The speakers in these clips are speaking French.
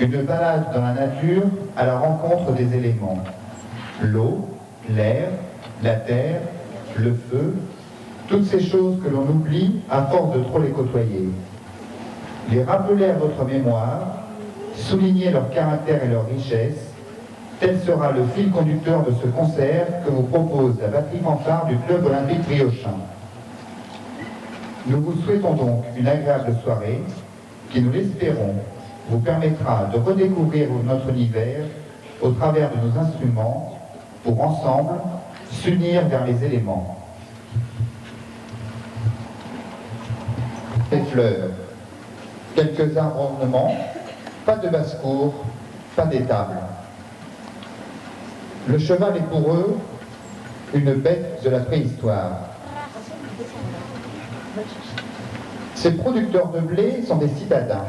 Une balade dans la nature à la rencontre des éléments. L'eau, l'air, la terre, le feu, toutes ces choses que l'on oublie à force de trop les côtoyer. Les rappeler à votre mémoire, souligner leur caractère et leur richesse, tel sera le fil conducteur de ce concert que vous propose la batterie fanfare du Club olympique briochin. Nous vous souhaitons donc une agréable soirée qui, nous l'espérons, vous permettra de redécouvrir notre univers au travers de nos instruments pour ensemble s'unir vers les éléments. Des fleurs, quelques ornements, pas de basse-cour, pas d'étable. Le cheval est pour eux une bête de la préhistoire. Ces producteurs de blé sont des citadins.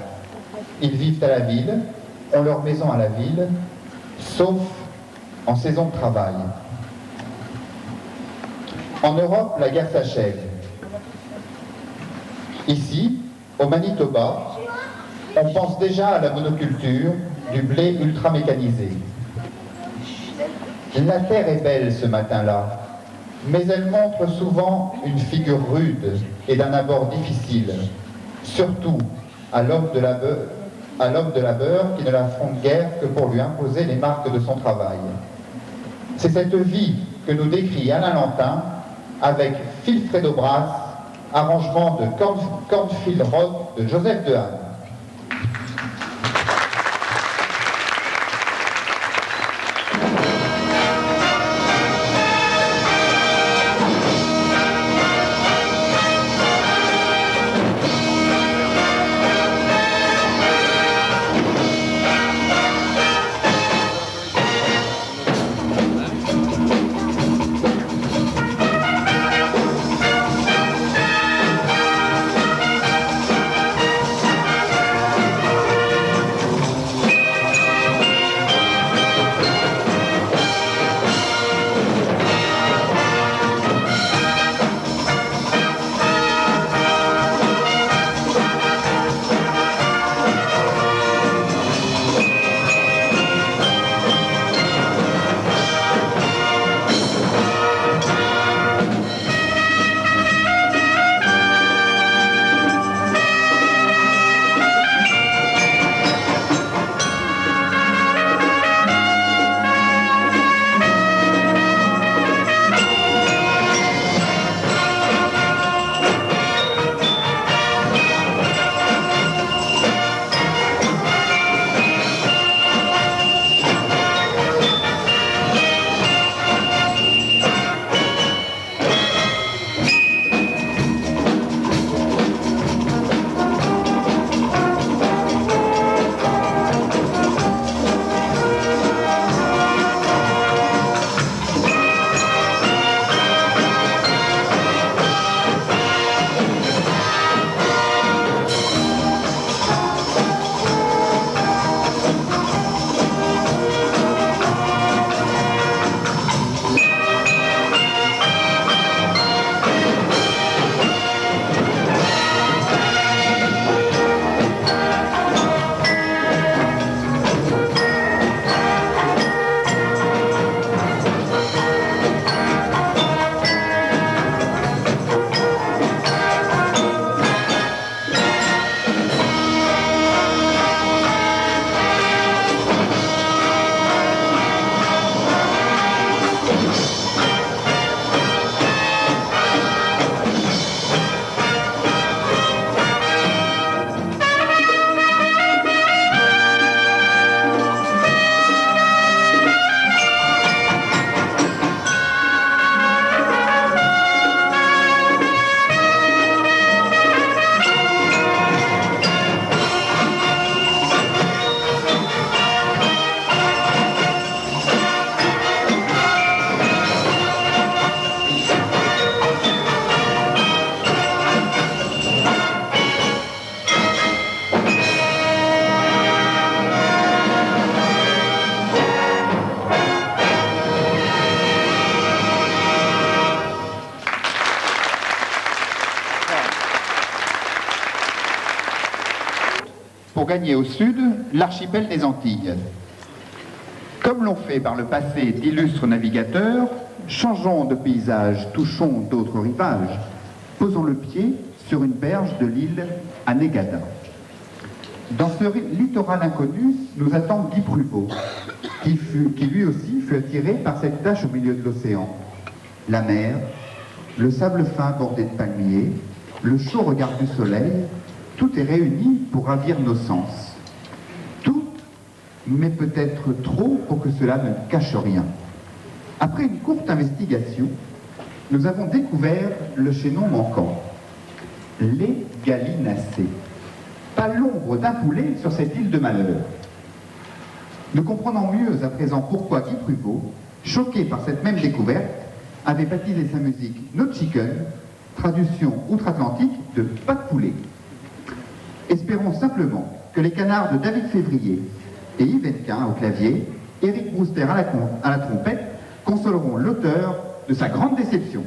Ils vivent à la ville, ont leur maison à la ville, sauf en saison de travail. En Europe, la guerre s'achève. Ici, au Manitoba, on pense déjà à la monoculture du blé ultra mécanisé. La terre est belle ce matin-là, mais elle montre souvent une figure rude et d'un abord difficile, surtout à l'homme de labeur qui ne l'affronte guère que pour lui imposer les marques de son travail. C'est cette vie que nous décrit Alain Lantin avec Wilfredo Brass, arrangement de Cornfield Rock de Joseph Dehaene. pour gagner au sud l'archipel des Antilles. Comme l'ont fait par le passé d'illustres navigateurs, changeons de paysage, touchons d'autres rivages, posons le pied sur une berge de l'île Anegada. Dans ce littoral inconnu, nous attend Guy Pruvot, qui lui aussi fut attiré par cette tâche au milieu de l'océan. La mer, le sable fin bordé de palmiers, le chaud regard du soleil, tout est réuni pour ravir nos sens. Tout, mais peut-être trop pour que cela ne cache rien. Après une courte investigation, nous avons découvert le chaînon manquant, les gallinacées. Pas l'ombre d'un poulet sur cette île de malheur. Nous comprenons mieux à présent pourquoi Guy Pruvot, choqué par cette même découverte, avait baptisé sa musique No Chicken, traduction outre-Atlantique de pas de poulet. Espérons simplement que les canards de David Février et Yves Etquin au clavier, Éric Brouster à la trompette, consoleront l'auteur de sa grande déception.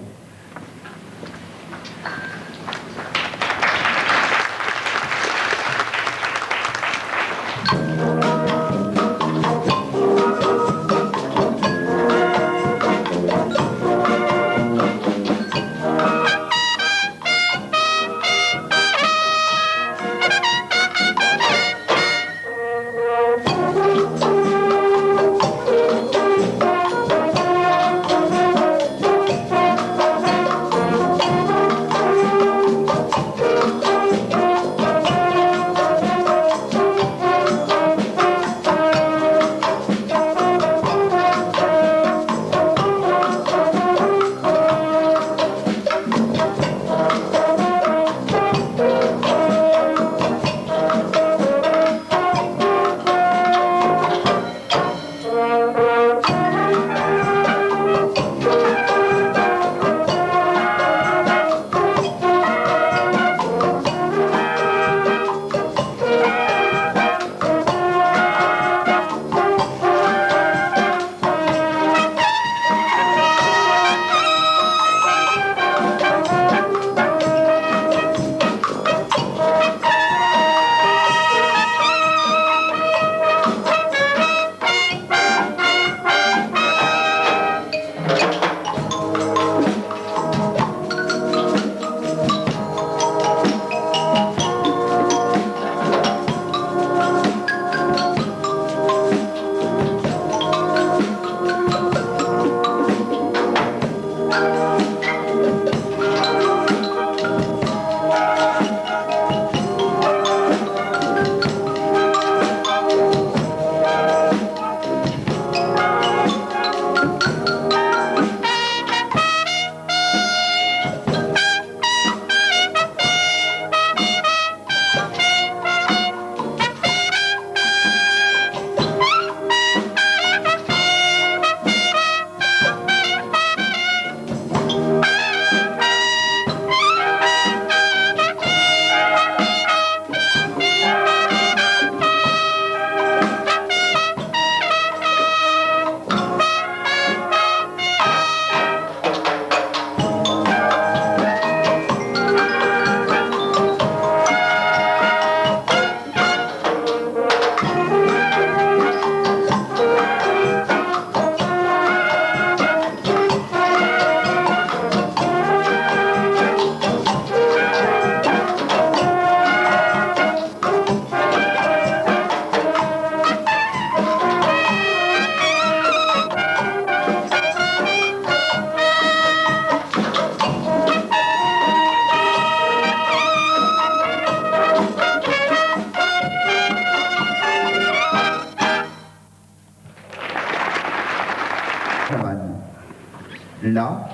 Là,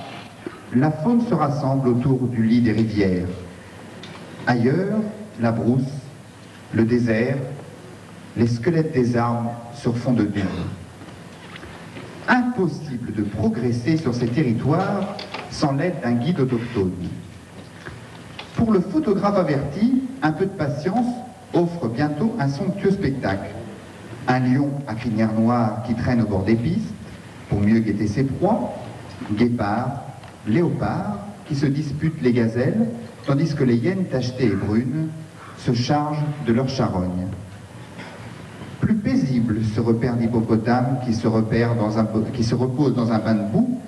la faune se rassemble autour du lit des rivières. Ailleurs, la brousse, le désert, les squelettes des arbres sur fond de dunes. Impossible de progresser sur ces territoires sans l'aide d'un guide autochtone. Pour le photographe averti, un peu de patience offre bientôt un somptueux spectacle. Un lion à crinière noire qui traîne au bord des pistes pour mieux guetter ses proies, guépards, léopards qui se disputent les gazelles, tandis que les hyènes tachetées et brunes se chargent de leur charogne. Plus paisible ce repère d'hippopotame qui se repose dans un bain de boue,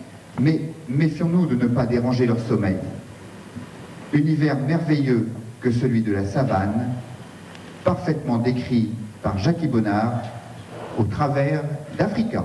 mais méfions-nous de ne pas déranger leur sommeil. Univers merveilleux que celui de la savane, parfaitement décrit par Jackie Bonnard au travers d'Africa.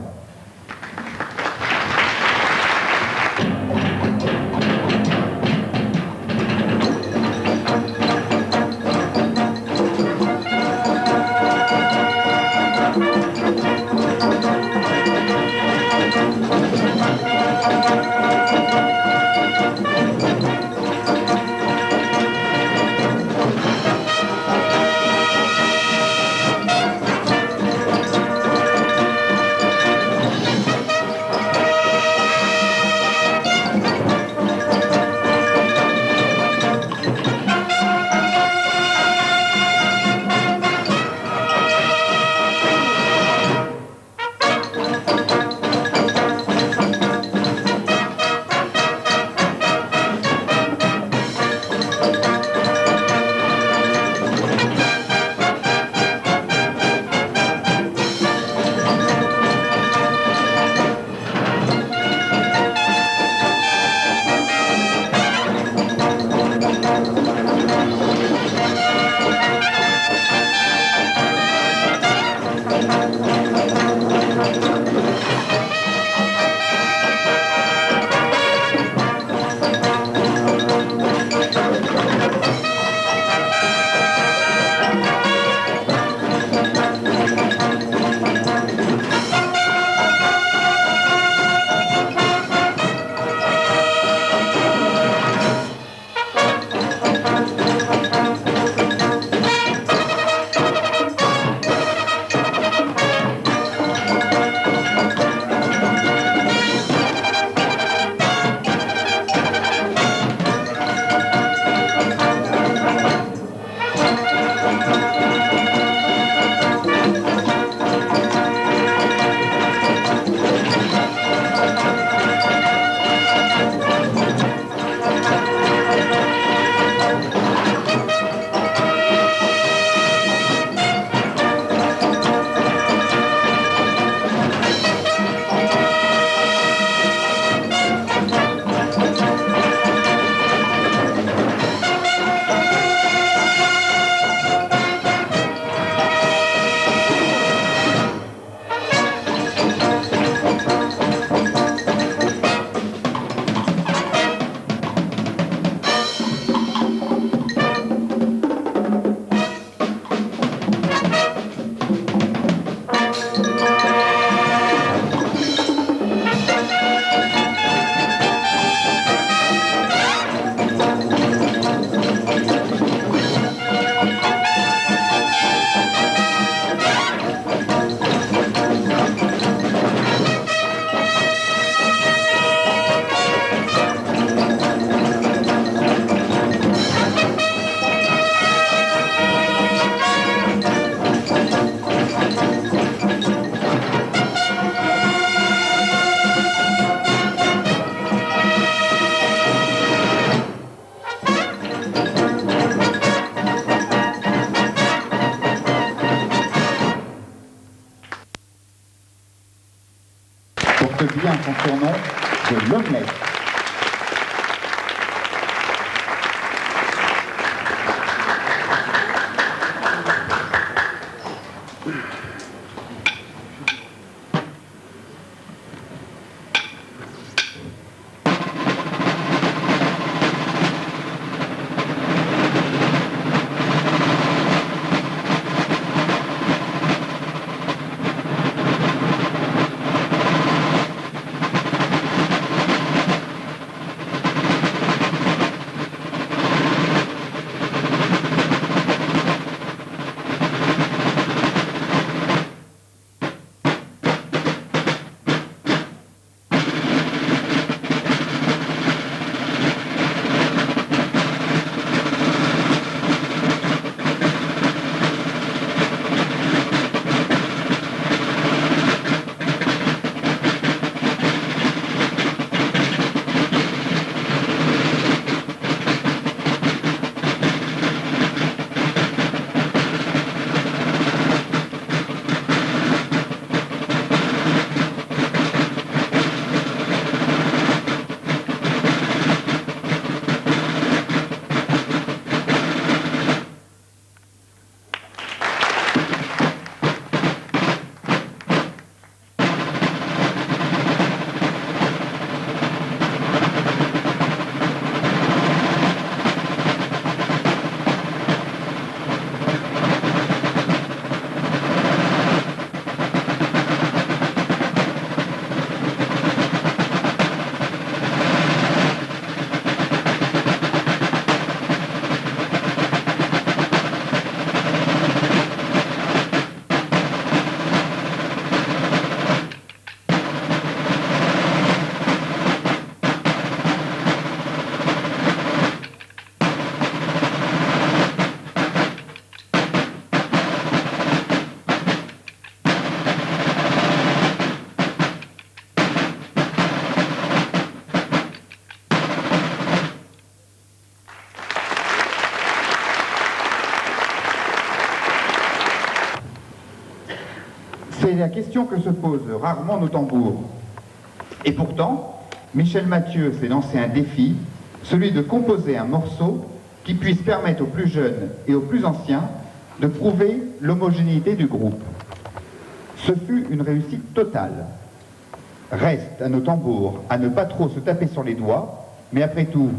Bien son surnom de l'omelette. C'est la question que se posent rarement nos tambours. Et pourtant, Michel Mathieu s'est lancé un défi, celui de composer un morceau qui puisse permettre aux plus jeunes et aux plus anciens de prouver l'homogénéité du groupe. Ce fut une réussite totale. Reste à nos tambours à ne pas trop se taper sur les doigts, mais après tout,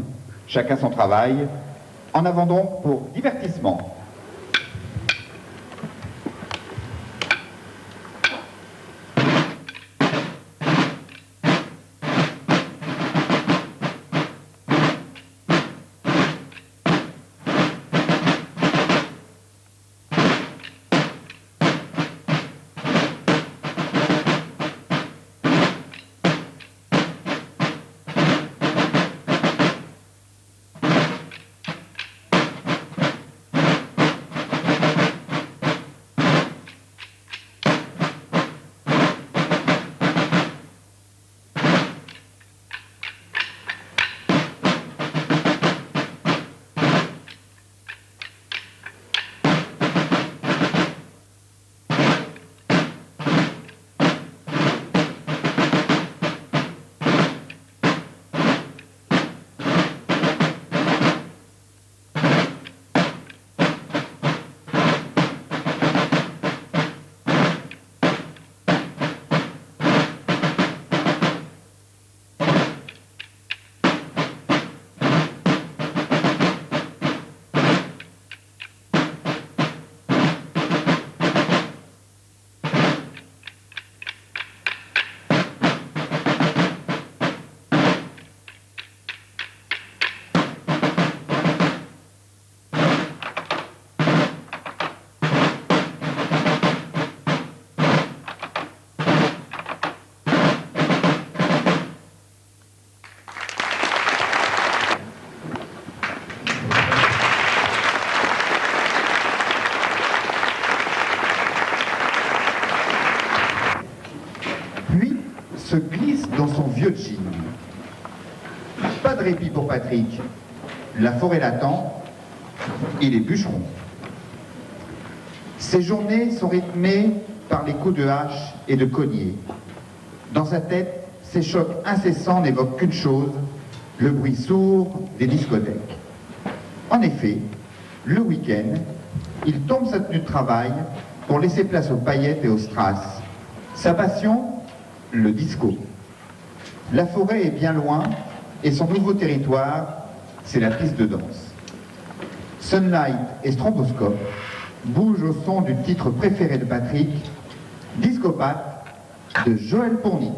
chacun son travail. En avant donc pour divertissement. Se glisse dans son vieux jean. Pas de répit pour Patrick. La forêt l'attend. Il est bûcheron. Ses journées sont rythmées par les coups de hache et de collier. Dans sa tête, ces chocs incessants n'évoquent qu'une chose, le bruit sourd des discothèques. En effet, le week-end, il tombe sa tenue de travail pour laisser place aux paillettes et aux strass. Sa passion, le disco. La forêt est bien loin et son nouveau territoire, c'est la piste de danse. Sunlight et Stromboscope bougent au son du titre préféré de Patrick, Discopathe de Joël Pourny.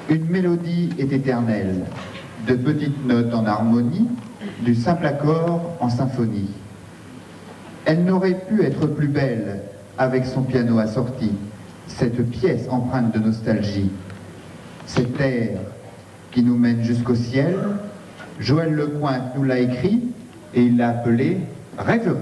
Une mélodie est éternelle, de petites notes en harmonie, du simple accord en symphonie. Elle n'aurait pu être plus belle avec son piano assorti, cette pièce empreinte de nostalgie. Cet air qui nous mène jusqu'au ciel, Joël Lecointre nous l'a écrit et il l'a appelé Rêverie.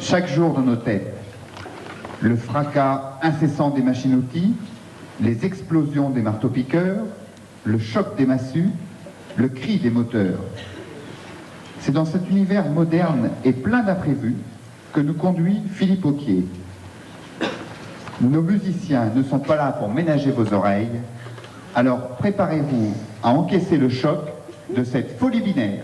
chaque jour dans nos têtes. Le fracas incessant des machines-outils, les explosions des marteaux-piqueurs, le choc des massues, le cri des moteurs. C'est dans cet univers moderne et plein d'imprévus que nous conduit Philippe Auquier. Nos musiciens ne sont pas là pour ménager vos oreilles, alors préparez-vous à encaisser le choc de cette folie binaire.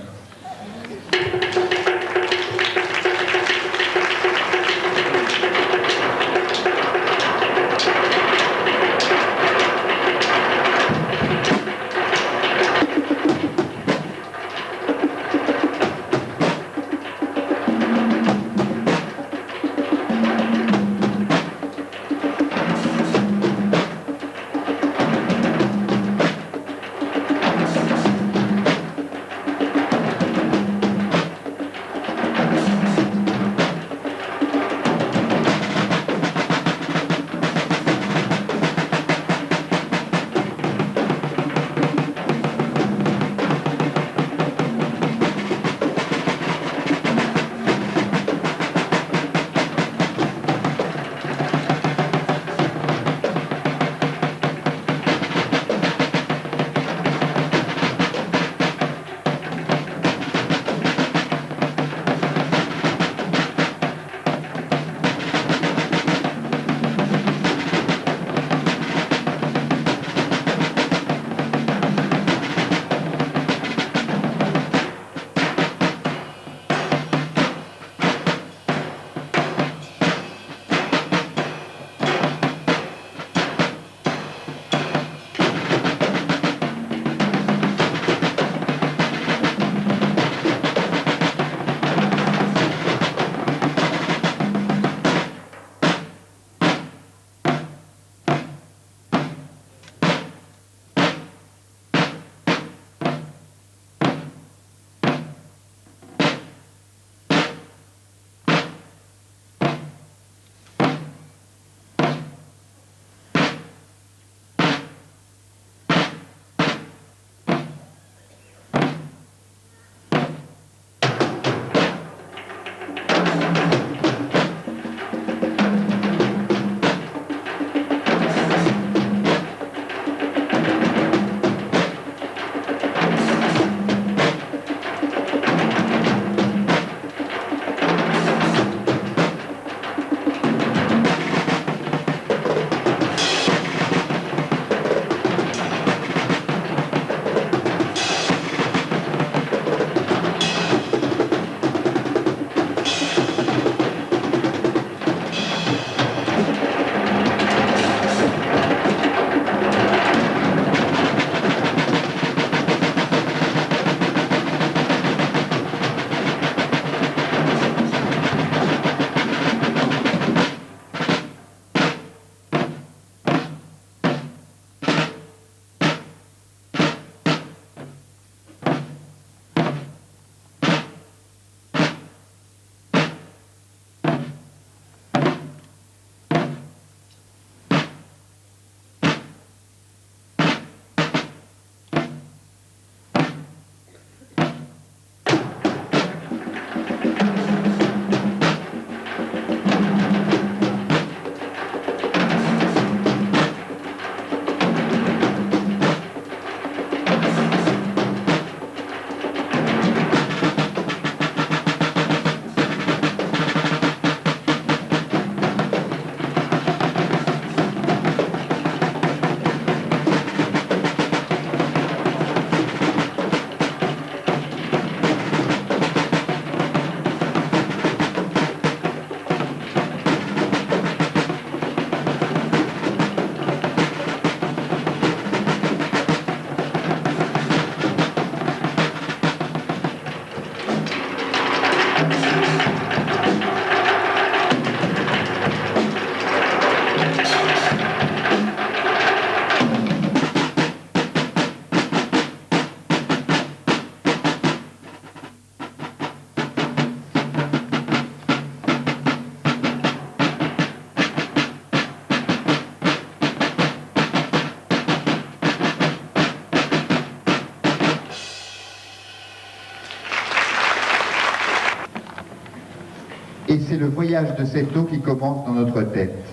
Et c'est le voyage de cette eau qui commence dans notre tête.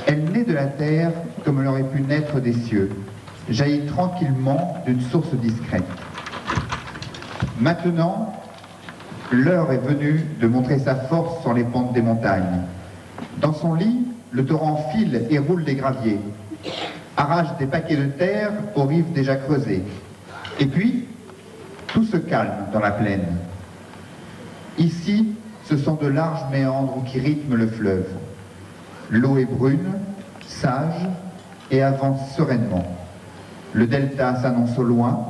Elle naît de la terre comme elle aurait pu naître des cieux, jaillit tranquillement d'une source discrète. Maintenant, l'heure est venue de montrer sa force sur les pentes des montagnes. Dans son lit, le torrent file et roule des graviers, arrache des paquets de terre aux rives déjà creusées. Et puis, tout se calme dans la plaine. Ici, ce sont de larges méandres qui rythment le fleuve. L'eau est brune, sage et avance sereinement. Le delta s'annonce au loin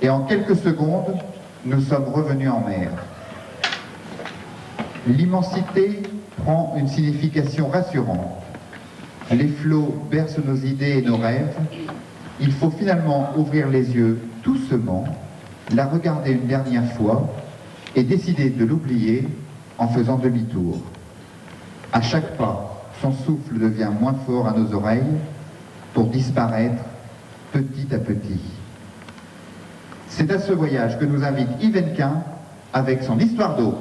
et en quelques secondes, nous sommes revenus en mer. L'immensité prend une signification rassurante. Les flots bercent nos idées et nos rêves. Il faut finalement ouvrir les yeux doucement, la regarder une dernière fois et décider de l'oublier en faisant demi-tour. À chaque pas, son souffle devient moins fort à nos oreilles pour disparaître petit à petit. C'est à ce voyage que nous invite Yves Hennequin avec son histoire d'eau.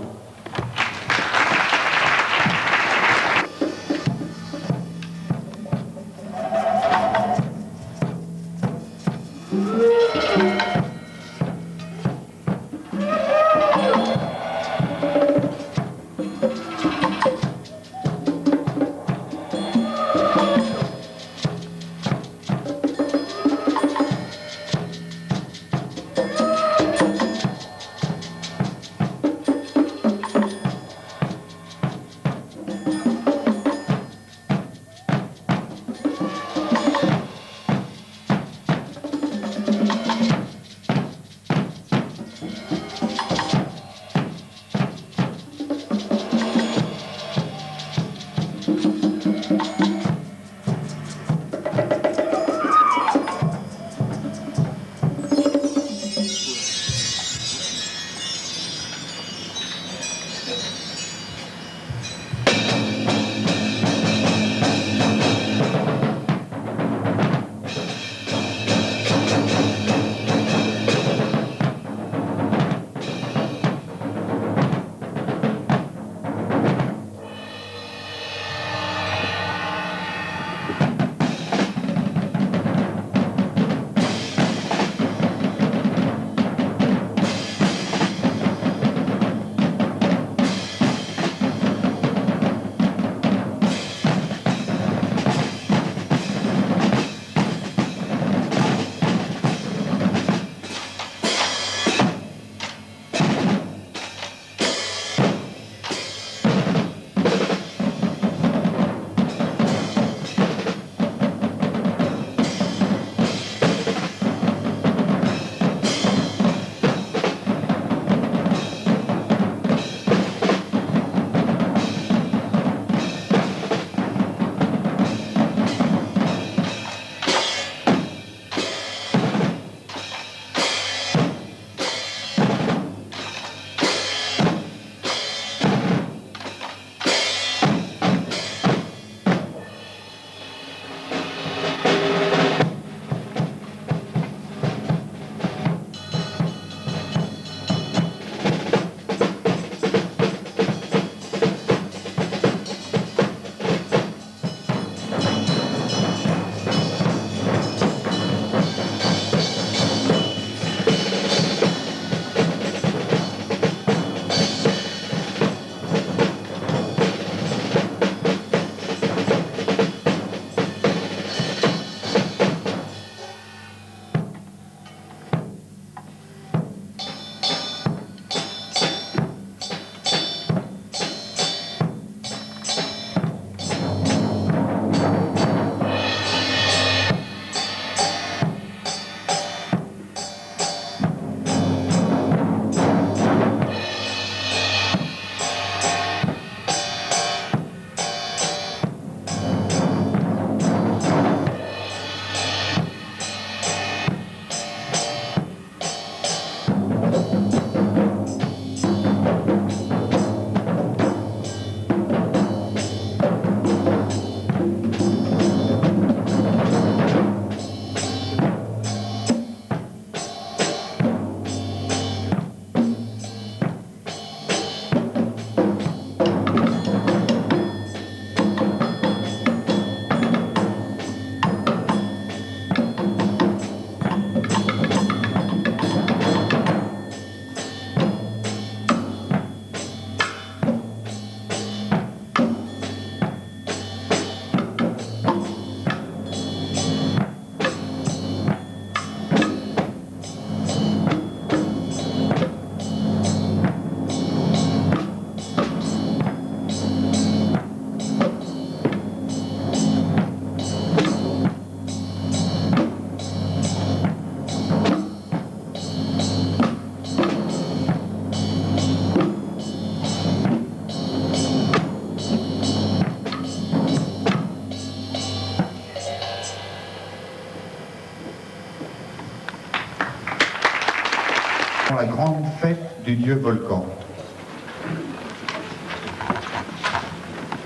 pour la grande fête du dieu volcan.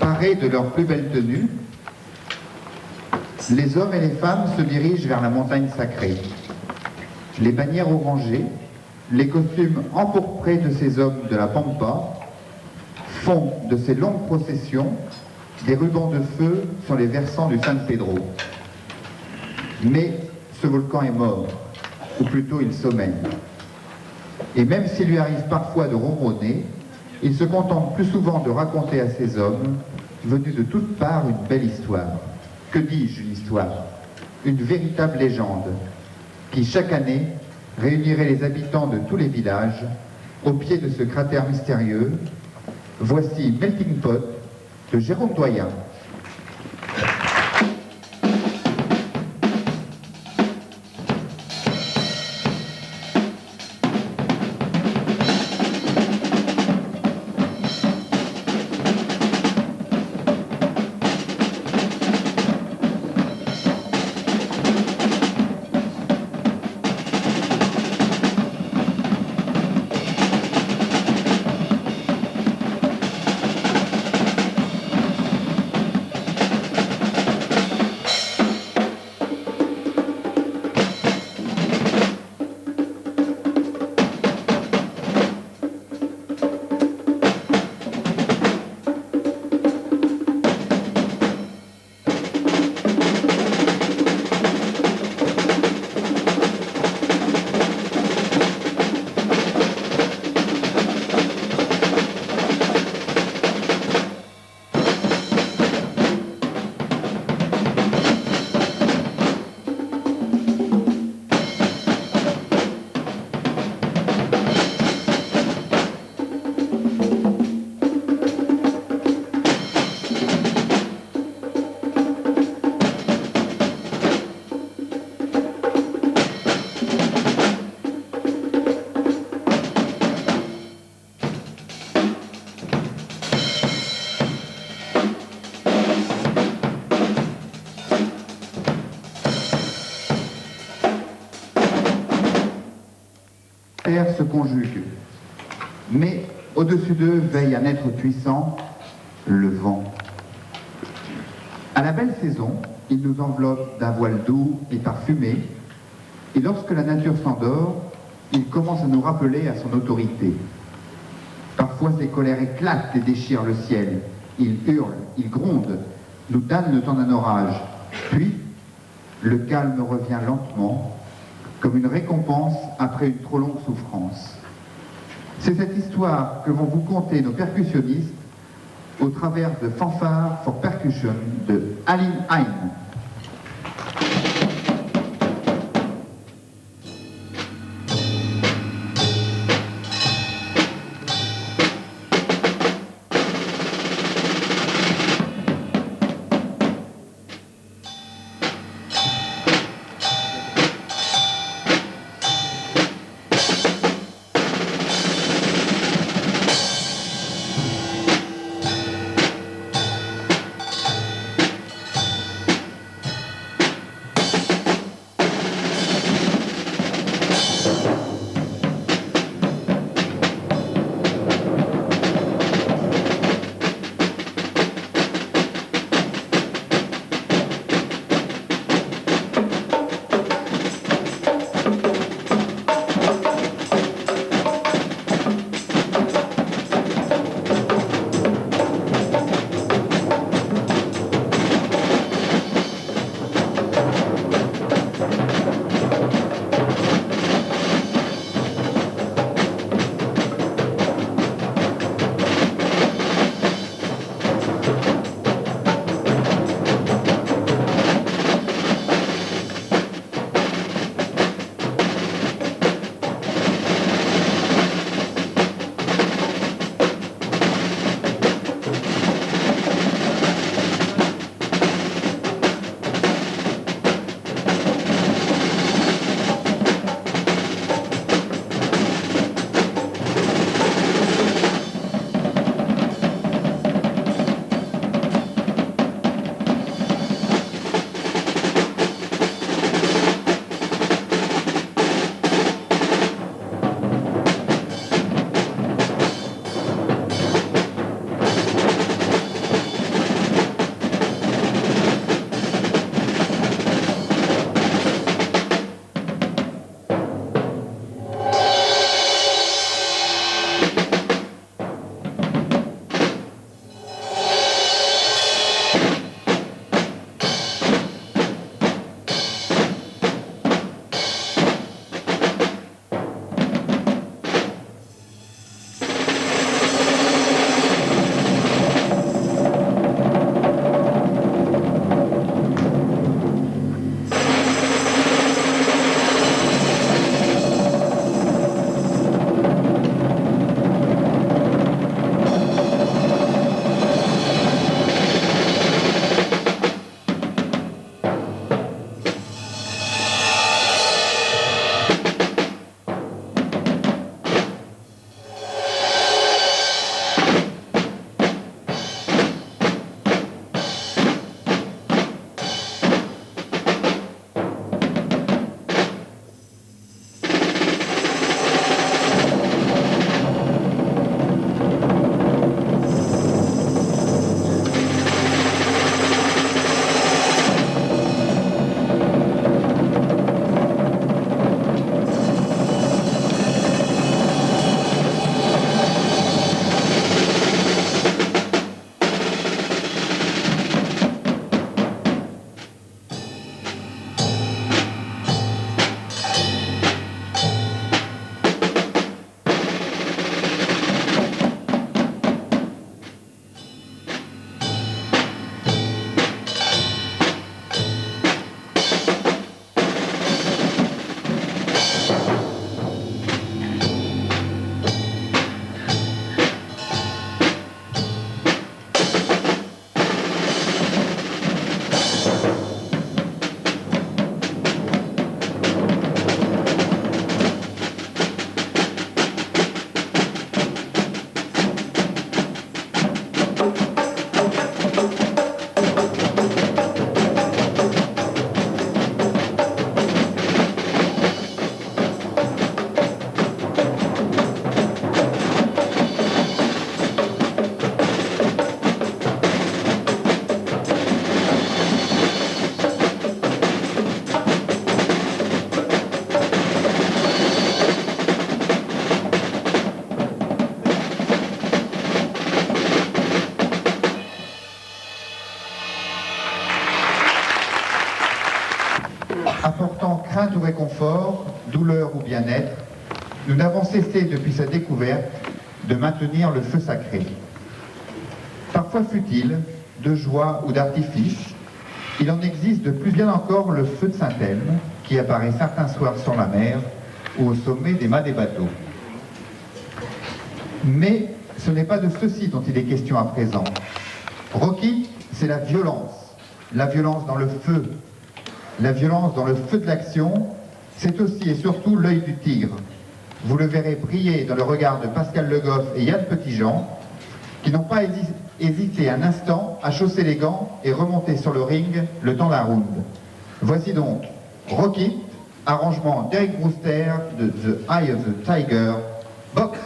Parés de leurs plus belles tenues, les hommes et les femmes se dirigent vers la montagne sacrée. Les bannières orangées, les costumes empourprés de ces hommes de la Pampa font de ces longues processions des rubans de feu sur les versants du San Pedro. Mais ce volcan est mort, ou plutôt il sommeille. Et même s'il lui arrive parfois de ronronner, il se contente plus souvent de raconter à ces hommes, venus de toutes parts, une belle histoire. Que dis-je, une histoire? Une véritable légende, qui chaque année réunirait les habitants de tous les villages au pied de ce cratère mystérieux. Voici Melting Pot de Jérôme Doyen. Se conjuguent. Mais au-dessus d'eux veille un être puissant, le vent. À la belle saison, il nous enveloppe d'un voile doux et parfumé, et lorsque la nature s'endort, il commence à nous rappeler à son autorité. Parfois ses colères éclatent et déchirent le ciel. Il hurle, il gronde, nous damne le temps d'un orage. Puis, le calme revient lentement, comme une récompense après une trop longue souffrance. C'est cette histoire que vont vous conter nos percussionnistes au travers de Fanfare for Percussion de Aline Hein. ou réconfort, douleur ou bien-être, nous n'avons cessé depuis sa découverte de maintenir le feu sacré. Parfois futile, de joie ou d'artifice, il en existe de plus bien encore le feu de Saint-Elme, qui apparaît certains soirs sur la mer ou au sommet des mâts des bateaux. Mais ce n'est pas de ceci dont il est question à présent. Rocky, c'est la violence dans le feu. La violence dans le feu de l'action, c'est aussi et surtout l'œil du tigre. Vous le verrez briller dans le regard de Pascal Le Goff et Yann Petitjean, qui n'ont pas hésité un instant à chausser les gants et remonter sur le ring le temps d'un round. Voici donc Rocky, arrangement d'Eric Brewster de The Eye of the Tiger, boxe.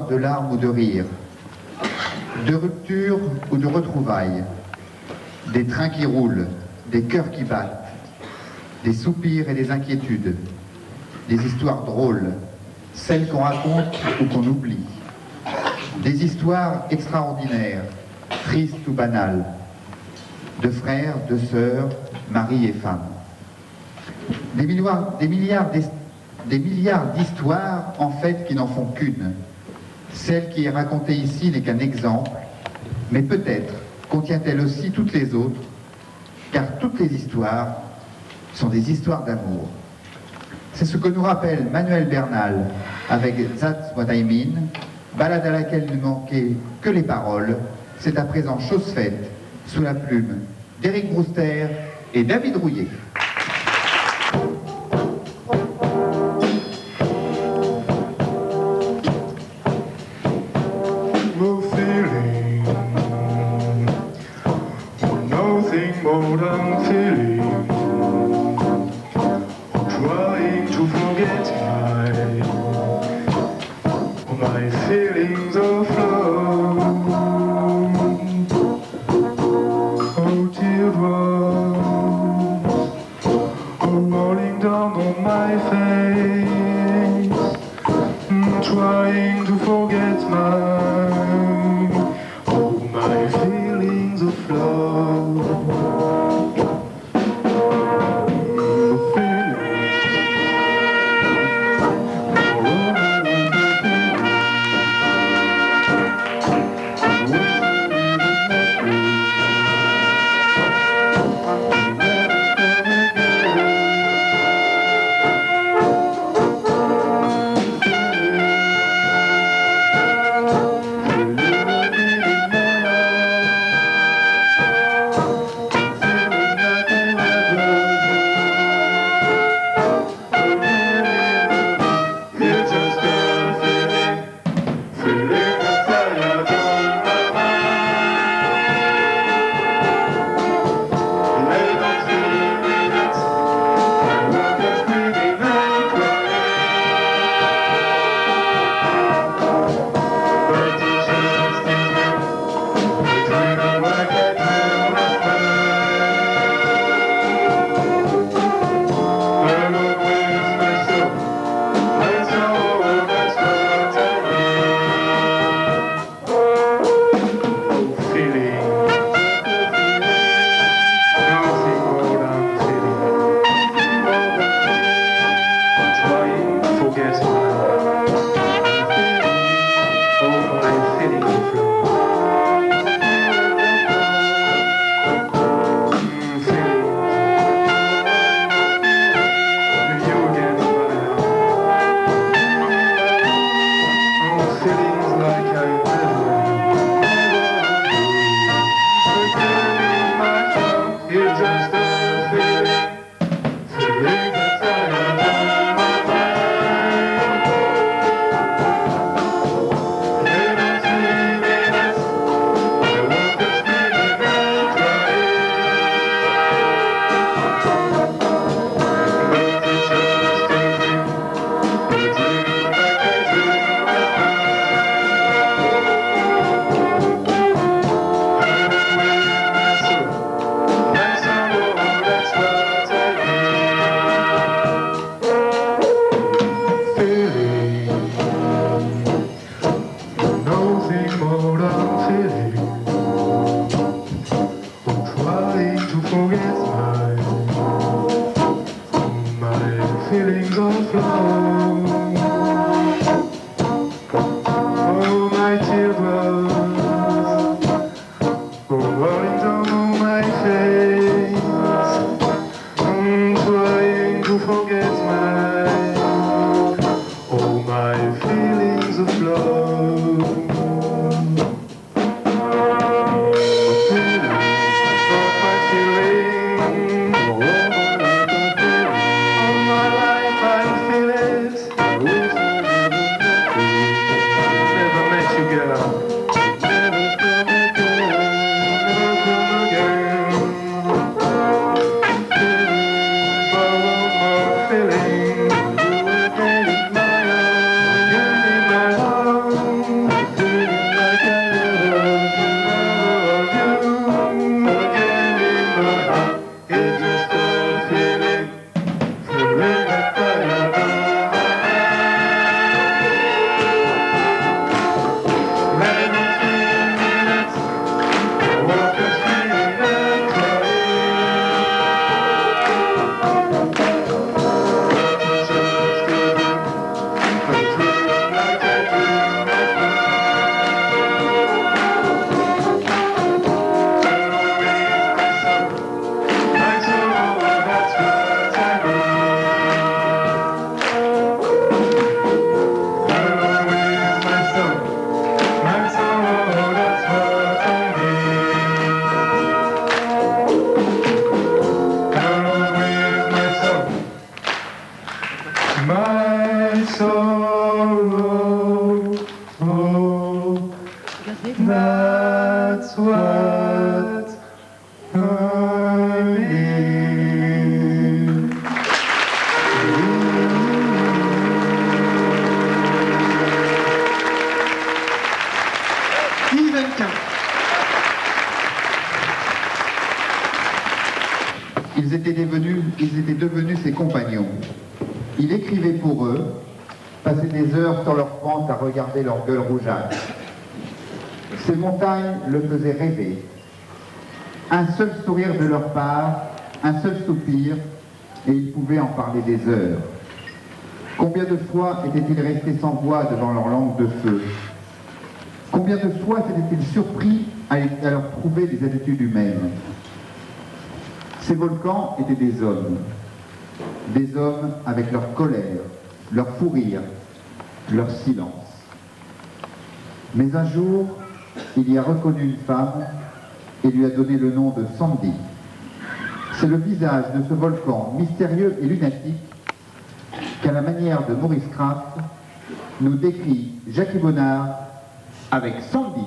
De larmes ou de rire, de rupture ou de retrouvailles, des trains qui roulent, des cœurs qui battent, des soupirs et des inquiétudes, des histoires drôles, celles qu'on raconte ou qu'on oublie, des histoires extraordinaires, tristes ou banales, de frères, de sœurs, maris et femmes. Des milliards d'histoires, en fait, qui n'en font qu'une. Celle qui est racontée ici n'est qu'un exemple, mais peut-être contient-elle aussi toutes les autres, car toutes les histoires sont des histoires d'amour. C'est ce que nous rappelle Manuel Bernal avec That's What I Mean, balade à laquelle ne manquaient que les paroles. C'est à présent chose faite, sous la plume d'Eric Brewster et David Rouillet. More than feeling, trying to forget my feelings of love. Oh, teardrops are rolling down on my face, trying to forget my feelings of love. forget my feelings flow. Feelings like I never knew. It's just a feeling that's out of my mind. Every 3 minutes, I won't just spinning and crying. But it's just a dream, a dream like I dream last night. Feelings of love. Oh, my teardrops, oh, rolling down my face. I'm trying to forget all my feelings of love. My sorrow, oh, that's what I need. Yves Hennequin. Ils étaient devenus ses compagnons. Il écrivait pour eux, passait des heures sur leur pente à regarder leur gueule rougeâtre. Ces montagnes le faisaient rêver. Un seul sourire de leur part, un seul soupir, et il pouvait en parler des heures. Combien de fois étaient-ils restés sans voix devant leur langue de feu? Combien de fois s'étaient-ils surpris à leur prouver des attitudes humaines? Ces volcans étaient des hommes avec leur colère, leur fou rire, leur silence. Mais un jour, il y a reconnu une femme et lui a donné le nom de Sandy. C'est le visage de ce volcan mystérieux et lunatique qu'à la manière de Maurice Kraft nous décrit Jackie Bonnard avec Sandy.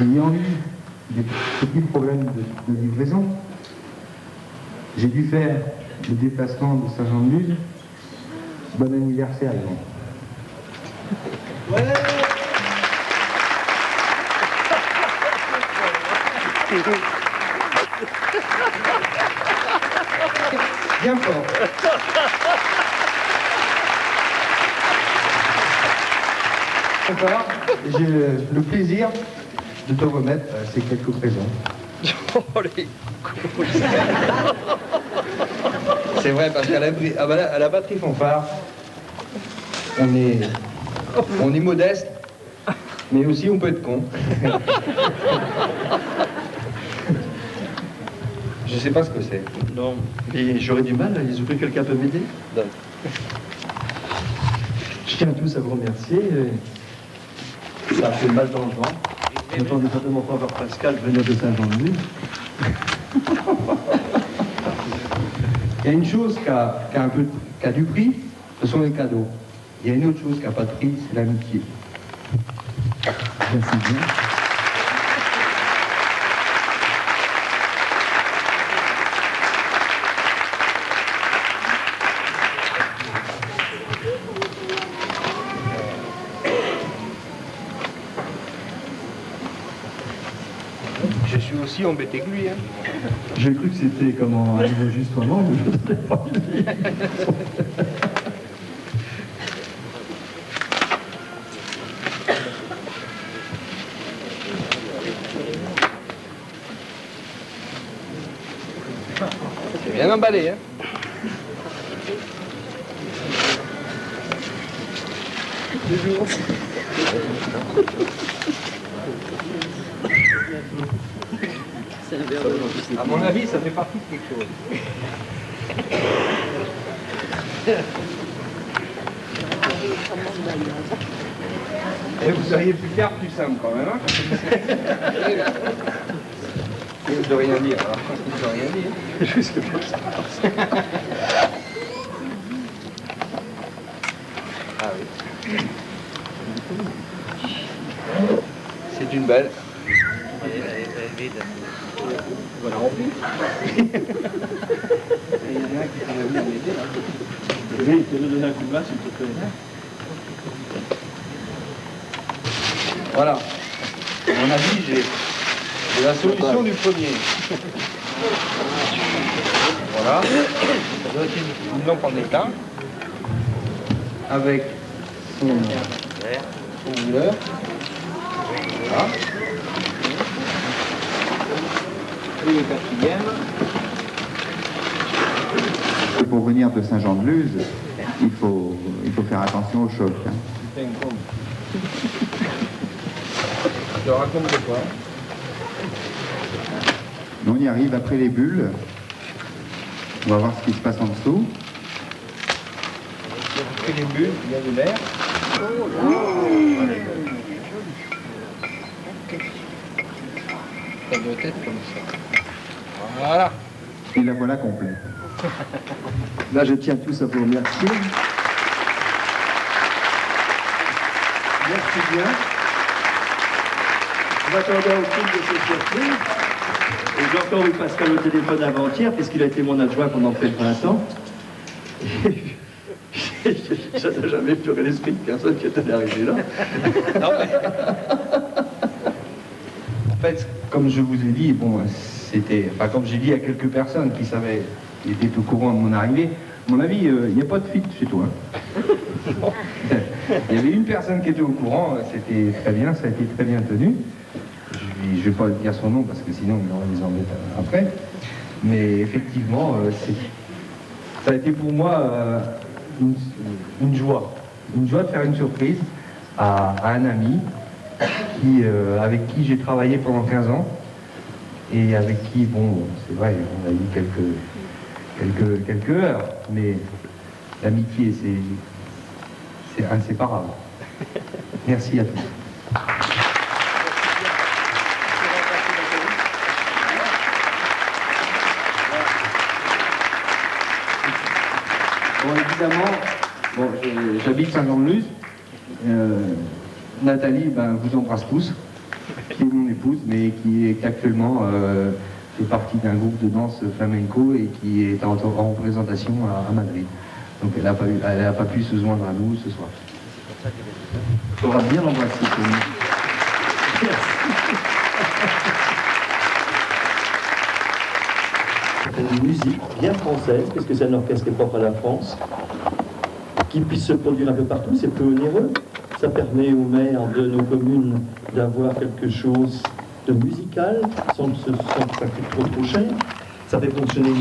ayant eu des petits problèmes de livraison, j'ai dû faire le déplacement de Saint-Jean-de-Luz. Bon anniversaire, Yvan. Bien fort. Encore, j'ai le plaisir de te remettre ces quelques présents. Oh, les couilles. C'est vrai, parce qu'à la batterie fanfare, on est modeste, mais aussi on peut être con. Je sais pas ce que c'est. Non, et j'aurais du mal, est-ce que quelqu'un peut m'aider? Non. Je tiens tous à vous remercier. Ça a fait mal dans le ventre. Je n'entendais certainement pas voir Pascal venir de Saint-Jean-de-Luz. Il y a une chose qui a du prix, ce sont les cadeaux. Il y a une autre chose qui n'a pas de prix, c'est l'amitié. Merci bien. Je suis aussi embêté que lui. Hein. J'ai cru que c'était comment un enregistrement, mais je ne sais pas le dire. C'est bien emballé, hein. À mon avis, ça fait partie de quelque chose. Et vous auriez pu faire plus simple quand même, hein. Il ne rien dire, alors. Il ne rien dire. Juste comme ça. Ah oui. C'est une belle. Elle est vide. Voilà, rempli. Il y en a un qui pourrait venir m'aider là. Oui, tu peux nous donner un coup de main s'il te plaît. Voilà. À mon avis, j'ai la solution du premier. Voilà. Ça doit être une lampe en étain. Avec son mouleur. Voilà. Et le quatrième. Pour venir de Saint-Jean-de-Luz, il faut faire attention au choc. Hein. C'est une bombe. Je te raconte de quoi. On y arrive après les bulles. On va voir ce qui se passe en dessous. Après les bulles, il y a de l'air. Ça doit être comme ça. Voilà. Et la voilà complète. Là, je tiens tous à vous remercier. Merci bien. Je m'attendais au fil de ces surprises. Et j'ai encore eu Pascal au téléphone avant-hier, puisqu'il a été mon adjoint pendant près de 20 ans. Ça n'a jamais pleuré l'esprit de personne qui est arrivé là. Non, mais... En fait, comme je vous ai dit, bon, c'était... Enfin, comme j'ai dit à quelques personnes qui savaient, qui étaient au courant de mon arrivée, à mon avis, il n'y a pas de fuite chez toi. Il y avait une personne qui était au courant, c'était très bien, ça a été très bien tenu. Je ne vais pas dire son nom parce que sinon il aurait les embête après. Mais effectivement, ça a été pour moi une joie. Une joie de faire une surprise à un ami avec qui j'ai travaillé pendant 15 ans et avec qui, bon, c'est vrai, on a eu quelques heures, mais l'amitié, c'est inséparable. Merci à tous. Bon, évidemment, bon, j'habite Saint-Jean-de-Luz. Nathalie, ben, vous embrasse tous. qui est mon épouse, mais qui est actuellement fait partie d'un groupe de danse flamenco et qui est en représentation à Madrid. Donc elle n'a pas pu se joindre à nous ce soir. Il faudra bien l'embrasser. Une musique bien française, parce que c'est un orchestre qui est propre à la France, qui puisse se produire un peu partout, c'est peu onéreux. Ça permet aux maires de nos communes d'avoir quelque chose de musical, sans que ça coûte trop cher. Ça fait fonctionner